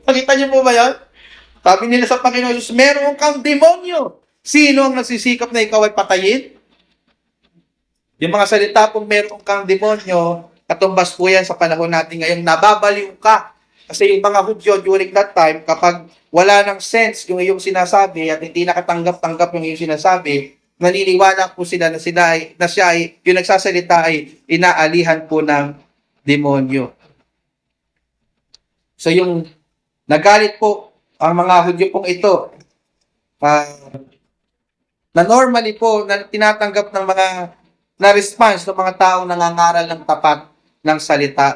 Nakita nyo po ba yan? Sabi nila sa Panginoon Jesus, meron kang demonyo. Sino ang nagsisikap na ikaw ay patayin? Yung mga salita pong meron kang demonyo, katumbas po yan sa panahon natin ngayon, nababaliw ka. Kasi yung mga Hudyo during that time, kapag wala ng sense yung iyong sinasabi at hindi nakatanggap-tanggap yung iyong sinasabi, naniniwala po sila na siya ay, yung nagsasalita ay inaalihan po ng demonyo. So yung nagalit po ang mga Hudyo pong ito, na normally po, na tinatanggap ng mga, na response ng mga taong nangangaral ng tapat ng salita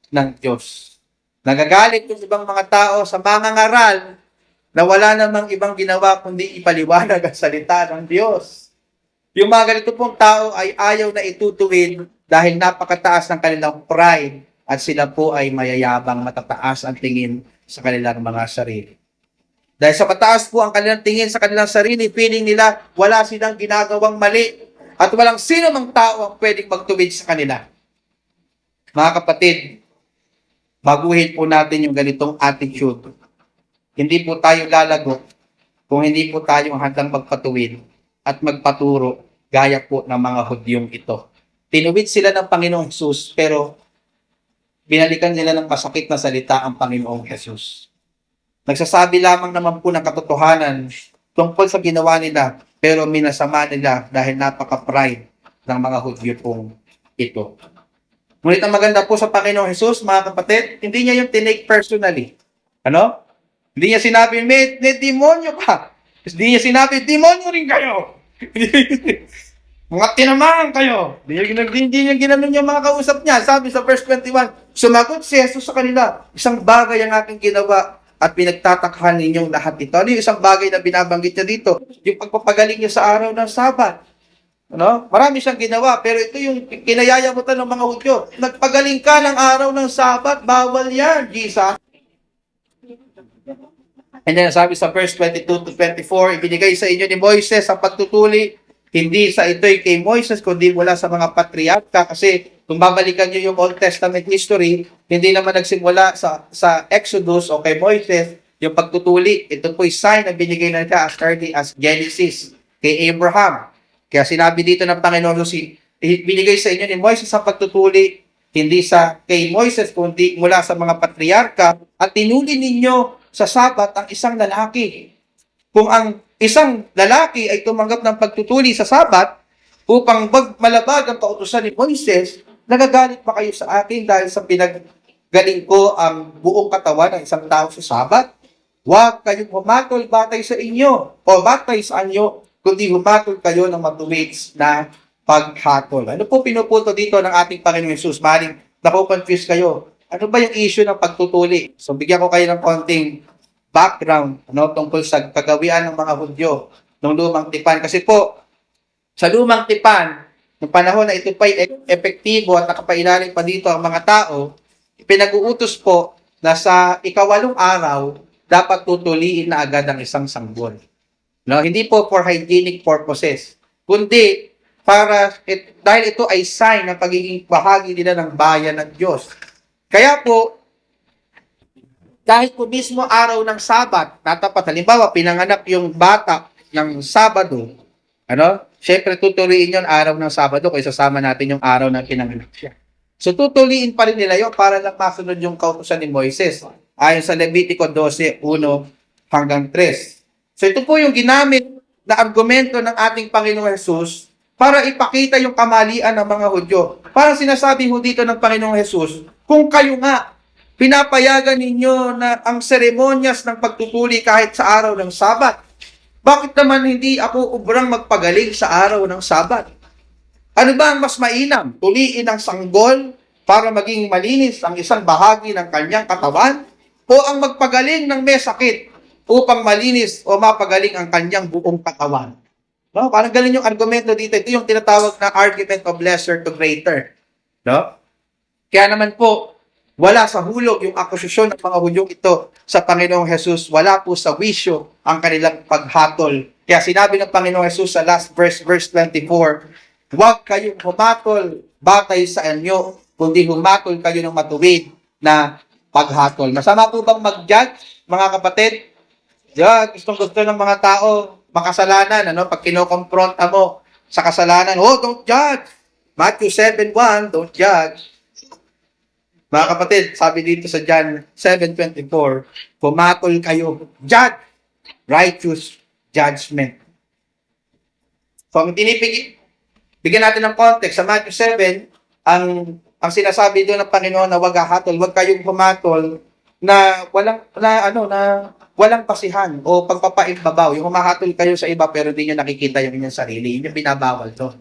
ng Diyos. Nagagalit yung ibang mga tao sa mga ngaral na wala namang ibang ginawa kundi ipaliwanag ang salita ng Diyos. Yung mga ganito pong tao ay ayaw na itutuwid dahil napakataas ng kanilang pride at sila po ay mayayabang, matataas ang tingin sa kanilang mga sarili. Dahil sa mataas po ang kanilang tingin sa kanilang sarili, feeling nila wala silang ginagawang mali at walang sino mang tao ang pwedeng magtuwid sa kanila. Mga kapatid, baguhin po natin yung ganitong attitude. Hindi po tayo lalagot kung hindi po tayo handang magpatuwid at magpaturo gaya po ng mga Hudyong ito. Tinuwid sila ng Panginoong Jesus pero binalikan nila ng masakit na salita ang Panginoong Jesus. Nagsasabi lamang naman po ng katotohanan tungkol sa ginawa nila pero minasama nila dahil napaka-pride ng mga Hudyo pong ito. Ngunit ang maganda po sa Panginoong Jesus, mga kapatid, hindi niya yung tinake personally. Ano? Hindi niya sinabi, may demonyo ka. Hindi niya sinabi, demonyo rin kayo. Mga tinamaan kayo. Hindi niya ginanon yung mga kausap niya. Sabi sa verse 21, sumagot si Jesus sa kanila, isang bagay ang aking ginawa at pinagtatakhan ninyong lahat ito. Ano yung isang bagay na binabanggit niya dito? Yung pagpapagaling niya sa araw ng Sabat. Ano? Marami siyang ginawa, pero ito yung kinayayamutan ng mga Hudyo. Nagpagaling ka ng araw ng Sabat, bawal yan, Jesus. And then sabi sa verse 22 to 24, ibinigay sa inyo ni Moises ang pagtutuli, hindi sa ito'y kay Moises, kundi mula sa mga patriarka. Kasi kung babalikan nyo yung Old Testament history, hindi naman nagsimula sa Exodus o kay Moises, yung pagtutuli. Ito po'y sign na binigay na niya as early as Genesis kay Abraham. Kaya sinabi dito ng Panginoon, binigay sa inyo ni Moises ang pagtutuli, hindi sa kay Moises, kundi mula sa mga patriarka, at tinuli ninyo sa Sabat ang isang lalaki. Kung ang isang lalaki ay tumanggap ng pagtutuli sa Sabat upang malabag ang kautusan ni Moises, nagagalit pa kayo sa akin dahil sa pinaggaling ko ang buong katawan ng isang tao sa Sabat? Huwag kayong humatol batay sa inyo o batay sa anyo, kundi humatol kayo ng matuwid na paghatol. Ano po pinupunto dito ng ating Panginoong Hesus? Maring nakukonfuse kayo. Ano ba yung issue ng pagtutuli? So, bigyan ko kayo ng konting background tungkol sa kagawian ng mga Hudyo ng lumang tipan. Kasi po, sa lumang tipan, ng panahon na ito pa'y epektibo at nakapailalim pa dito ang mga tao, pinag-uutos po na sa ikawalong araw, dapat tutuliin na agad ang isang sanggol. No? Hindi po for hygienic purposes, kundi dahil ito ay sign ng pagiging bahagi nila ng bayan ng Diyos. Kaya po, kahit po mismo araw ng Sabat, natapat, halimbawa, pinanganak yung bata ng Sabado, syempre tutuliin yon araw ng Sabado kung isasama natin yung araw na pinanganak siya. So tutuliin pa rin nila yun para lang masunod yung kautusan ni Moises. Ayon sa Levitico 12:1 hanggang 3. So ito po yung ginamit na argumento ng ating Panginoong Hesus para ipakita yung kamalian ng mga Hudyo. Parang sinasabi ho dito ng Panginoong Hesus, kung kayo nga, pinapayagan ninyo na ang seremonyas ng pagtutuli kahit sa araw ng Sabat, bakit naman hindi ako ubrang magpagaling sa araw ng Sabat? Ano ba ang mas mainam? Tuliin ang sanggol para maging malinis ang isang bahagi ng kanyang katawan? O ang magpagaling ng may sakit upang malinis o mapagaling ang kanyang buong katawan? No? Parang galing yung argumento dito. Ito yung tinatawag na argument of lesser to greater. No? Kaya naman po, wala sa hulog yung akusasyon ng mga Hudyong ito sa Panginoong Hesus. Wala po sa wisyo ang kanilang paghatol. Kaya sinabi ng Panginoong Hesus sa last verse 24, huwag kayong humatol batay sa inyo, kundi humatol kayo ng matuwid na paghatol. Masama po bang mag-judge, mga kapatid? Yan, gustong-gusto ng mga tao makasalanan, pag kinokompronta mo sa kasalanan, don't judge. Matthew 7:1, don't judge. Mga kapatid, sabi dito sa John 7:24, pumatol kayo, judge, righteous judgment. So, ang bigyan natin ng context, sa Matthew 7, ang sinasabi doon ng Panginoon na wag hahatol, wag kayong pumatol na walang pasihan o pagpapaimbabaw. Yung humahatol kayo sa iba pero hindi nyo nakikita yung inyong sarili. Yun yung binabawal doon.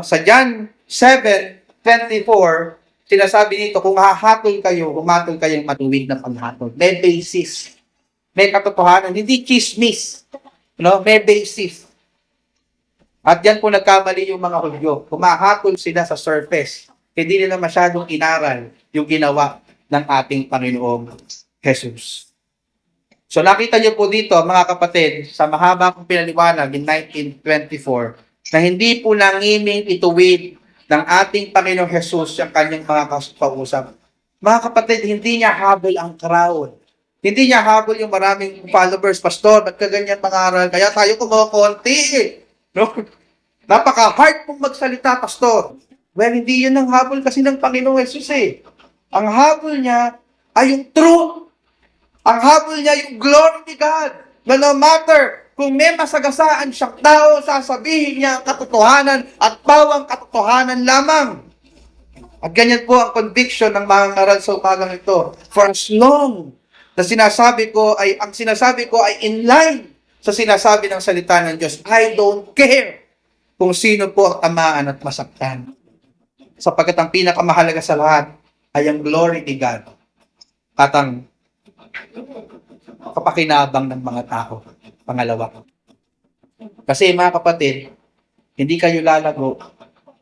Sa John 7:24, sinasabi dito, kung hahatol kayo, humatol kayong matuwid na paghatol. May basis. May katotohanan. Hindi chismis. May basis. At yan po nagkamali yung mga Hudyo. Humahatol sila sa surface. Hindi nila masyadong inaral yung ginawa ng ating Panginoong Jesus. So nakita niyo po dito, mga kapatid, sa mahaba kong pinaliwanag in 1924, na hindi po nangiming ituwid ng ating Panginoong Jesus ang kanyang mga kausap. Mga kapatid, hindi niya habol ang crowd. Hindi niya habol yung maraming followers, pastor, ba't ka ganyan mangaral? Kaya tayo kumukonti No? Napaka-hard pong magsalita, pastor. Well, hindi yun ang habol kasi ng Panginoong Jesus Ang habol niya ay yung truth. Ang habol niya yung glory ni God. Na no matter kung may masagasaan siyang tao, sasabihin niya ang katotohanan at bawang katotohanan lamang. At ganyan po ang conviction ng mga ngaral sa umagang ito. For as long na ang sinasabi ko ay in line sa sinasabi ng salita ng Diyos, I don't care kung sino po ang tamaan at masaktan. Sapagkat ang pinakamahalaga sa lahat ay ang glory ni God at ang kapakinabang ng mga tao. Pangalawa. Kasi mga kapatid, hindi kayo lalago,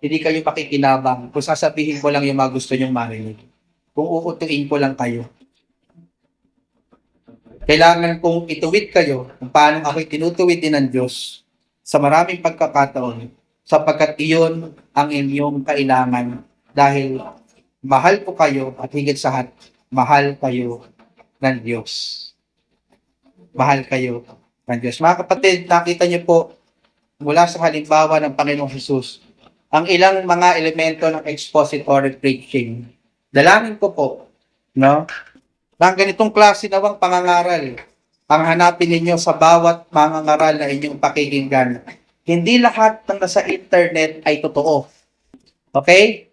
hindi kayo makikinabang kung sasabihin ko lang yung mga gusto nyong marinig. Kung uutuin ko lang kayo. Kailangan kong ituwid kayo kung paano ako'y tinutuwid din ng Diyos sa maraming pagkakataon sapagkat iyon ang inyong kailangan dahil mahal ko kayo at higit sa lahat, mahal kayo ng Diyos. Mahal kayo ng Diyos. Mga kapatid, nakita niyo po mula sa halimbawa ng Panginoong Jesus ang ilang mga elemento ng expository preaching. Dalangin ko po, na ganitong klase nawang pangangaral ang hanapin ninyo sa bawat mangangaral na inyong pakikinggan. Hindi lahat ng nasa internet ay totoo. Okay?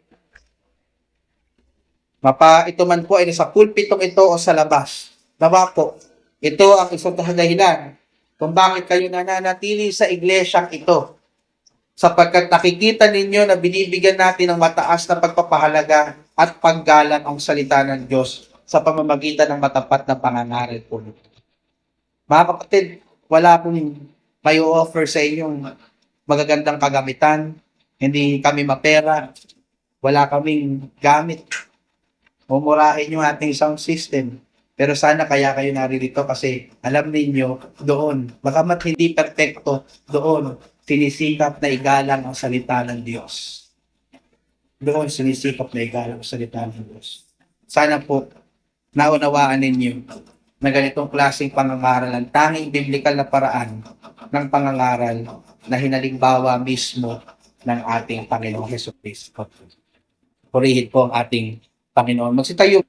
Ito man po ay nasa pulpitong ito o sa labas. Nawa po, Ito ang isang dahilan kung bakit kayo nananatili sa iglesyang ito. Sapagkat nakikita ninyo na binibigyan natin ng mataas na pagpapahalaga at paggalang ang salita ng Diyos sa pamamagitan ng matapat na pangangaral po. Mga kapatid, wala akong may offer sa inyong magagandang kagamitan. Hindi kami mapera. Wala kaming gamit. Mumurahin yung ating sound system. Pero sana kaya kayo naririto kasi alam ninyo doon, bagamat hindi perfecto, doon sinisikap na igalang ang salita ng Diyos. Doon sinisikap na igalang ang salita ng Diyos. Sana po naunawaan ninyo na ganitong klaseng pangangaral ang tanging biblikal na paraan ng pangangaral na hinalimbawa mismo ng ating Panginoong Hesus Kristo. Purihin po ang ating Panginoon. Magsitayo.